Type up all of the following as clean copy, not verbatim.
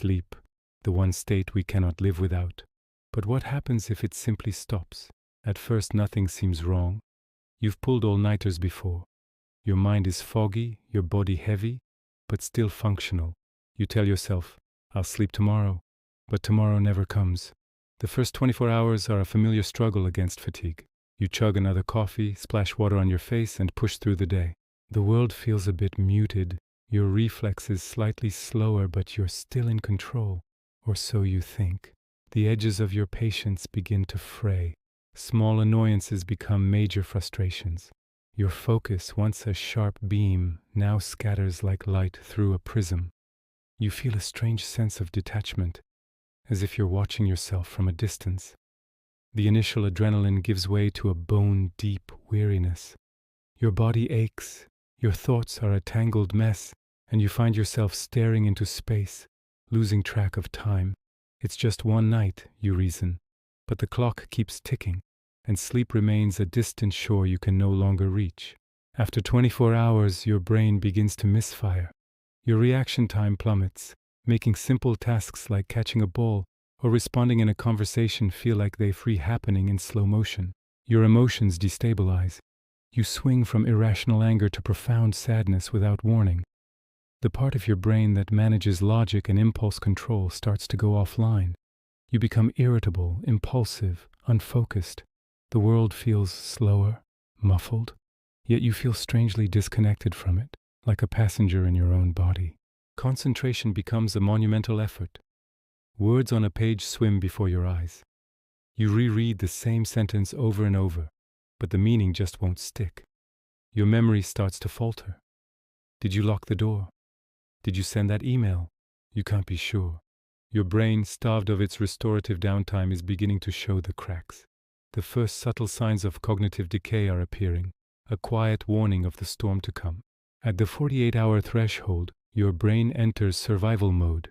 sleep, the one state we cannot live without. But what happens if it simply stops? At first nothing seems wrong. You've pulled all-nighters before. Your mind is foggy, your body heavy, but still functional. You tell yourself, I'll sleep tomorrow, but tomorrow never comes. The first 24 hours are a familiar struggle against fatigue. You chug another coffee, splash water on your face, and push through the day. The world feels a bit muted. Your reflexes slightly slower, but you're still in control, or so you think. The edges of your patience begin to fray. Small annoyances become major frustrations. Your focus, once a sharp beam, now scatters like light through a prism. You feel a strange sense of detachment, as if you're watching yourself from a distance. The initial adrenaline gives way to a bone-deep weariness. Your body aches, your thoughts are a tangled mess, and you find yourself staring into space, losing track of time. It's just one night, you reason, but the clock keeps ticking, and sleep remains a distant shore you can no longer reach. After 24 hours, your brain begins to misfire. Your reaction time plummets, making simple tasks like catching a ball or responding in a conversation feel like they free happening in slow motion. Your emotions destabilize. You swing from irrational anger to profound sadness without warning. The part of your brain that manages logic and impulse control starts to go offline. You become irritable, impulsive, unfocused. The world feels slower, muffled, yet you feel strangely disconnected from it, like a passenger in your own body. Concentration becomes a monumental effort. Words on a page swim before your eyes. You reread the same sentence over and over, but the meaning just won't stick. Your memory starts to falter. Did you lock the door? Did you send that email? You can't be sure. Your brain, starved of its restorative downtime, is beginning to show the cracks. The first subtle signs of cognitive decay are appearing, a quiet warning of the storm to come. At the 48-hour threshold, your brain enters survival mode.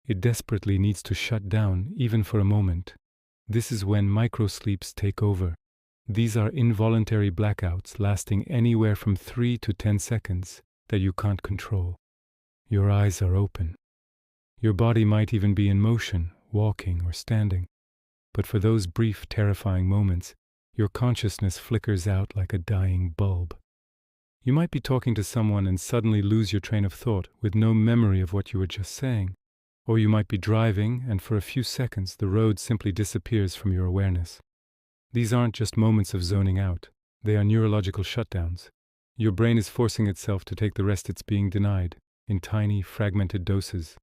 It desperately needs to shut down, even for a moment. This is when microsleeps take over. These are involuntary blackouts lasting anywhere from 3 to 10 seconds that you can't control. Your eyes are open. Your body might even be in motion, walking or standing. But for those brief, terrifying moments, your consciousness flickers out like a dying bulb. You might be talking to someone and suddenly lose your train of thought with no memory of what you were just saying. Or you might be driving, and for a few seconds the road simply disappears from your awareness. These aren't just moments of zoning out. They are neurological shutdowns. Your brain is forcing itself to take the rest it's being denied, in tiny, fragmented doses.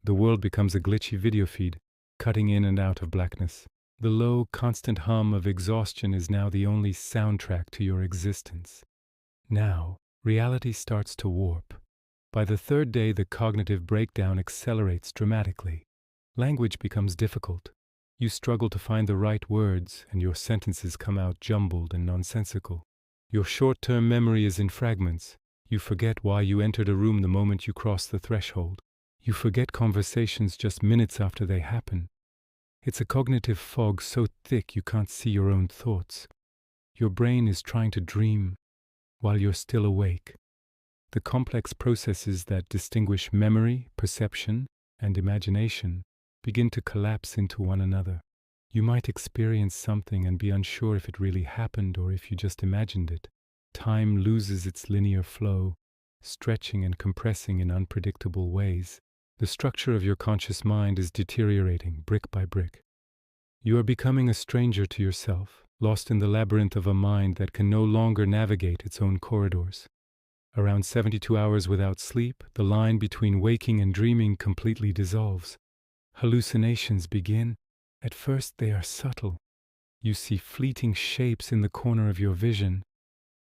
The world becomes a glitchy video feed, cutting in and out of blackness. The low, constant hum of exhaustion is now the only soundtrack to your existence. Now, reality starts to warp. By the third day, the cognitive breakdown accelerates dramatically. Language becomes difficult. You struggle to find the right words, and your sentences come out jumbled and nonsensical. Your short-term memory is in fragments. You forget why you entered a room the moment you cross the threshold. You forget conversations just minutes after they happen. It's a cognitive fog so thick you can't see your own thoughts. Your brain is trying to dream while you're still awake. The complex processes that distinguish memory, perception, and imagination begin to collapse into one another. You might experience something and be unsure if it really happened or if you just imagined it. Time loses its linear flow, stretching and compressing in unpredictable ways. The structure of your conscious mind is deteriorating brick by brick. You are becoming a stranger to yourself, lost in the labyrinth of a mind that can no longer navigate its own corridors. Around 72 hours without sleep, the line between waking and dreaming completely dissolves. Hallucinations begin. At first they are subtle. You see fleeting shapes in the corner of your vision.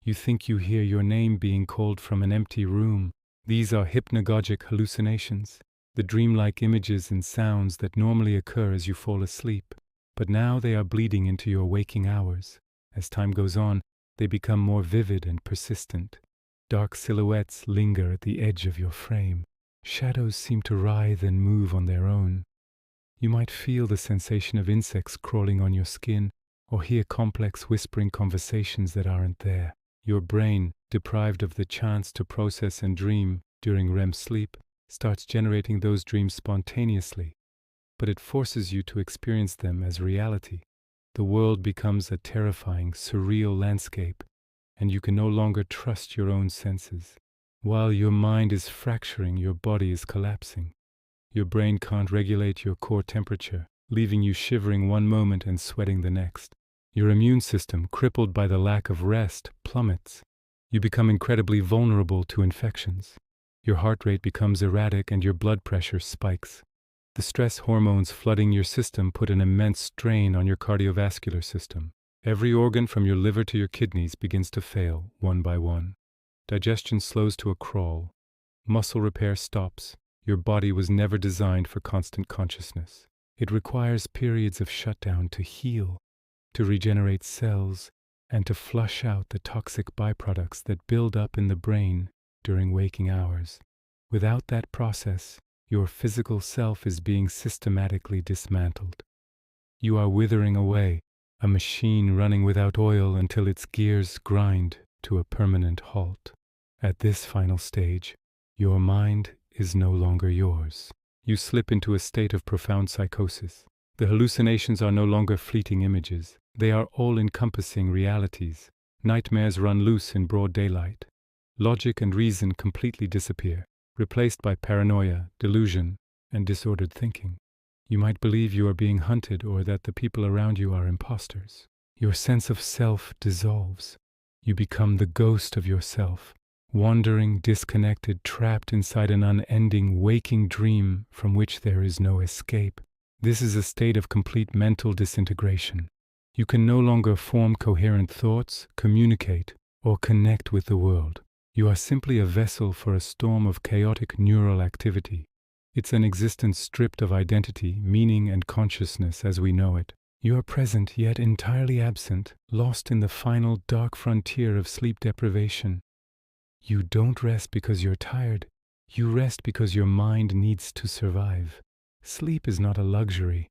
You think you hear your name being called from an empty room. These are hypnagogic hallucinations, the dreamlike images and sounds that normally occur as you fall asleep. But now they are bleeding into your waking hours. As time goes on, they become more vivid and persistent. Dark silhouettes linger at the edge of your frame. Shadows seem to writhe and move on their own. You might feel the sensation of insects crawling on your skin, or hear complex whispering conversations that aren't there. Your brain, deprived of the chance to process and dream during REM sleep, starts generating those dreams spontaneously, but it forces you to experience them as reality. The world becomes a terrifying, surreal landscape, and you can no longer trust your own senses. While your mind is fracturing, your body is collapsing. Your brain can't regulate your core temperature, leaving you shivering one moment and sweating the next. Your immune system, crippled by the lack of rest, plummets. You become incredibly vulnerable to infections. Your heart rate becomes erratic and your blood pressure spikes. The stress hormones flooding your system put an immense strain on your cardiovascular system. Every organ from your liver to your kidneys begins to fail, one by one. Digestion slows to a crawl. Muscle repair stops. Your body was never designed for constant consciousness. It requires periods of shutdown to heal, to regenerate cells, and to flush out the toxic byproducts that build up in the brain during waking hours. Without that process, your physical self is being systematically dismantled. You are withering away, a machine running without oil until its gears grind to a permanent halt. At this final stage, your mind is no longer yours. You slip into a state of profound psychosis. The hallucinations are no longer fleeting images. They are all-encompassing realities. Nightmares run loose in broad daylight. Logic and reason completely disappear, replaced by paranoia, delusion, and disordered thinking. You might believe you are being hunted or that the people around you are imposters. Your sense of self dissolves. You become the ghost of yourself, wandering, disconnected, trapped inside an unending waking dream from which there is no escape. This is a state of complete mental disintegration. You can no longer form coherent thoughts, communicate, or connect with the world. You are simply a vessel for a storm of chaotic neural activity. It's an existence stripped of identity, meaning, and consciousness as we know it. You are present yet entirely absent, lost in the final dark frontier of sleep deprivation. You don't rest because you're tired. You rest because your mind needs to survive. Sleep is not a luxury.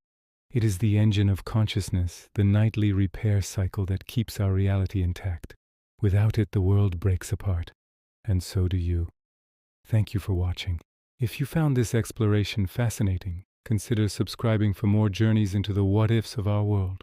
It is the engine of consciousness, the nightly repair cycle that keeps our reality intact. Without it, the world breaks apart. And so do you. Thank you for watching. If you found this exploration fascinating, consider subscribing for more journeys into the what-ifs of our world.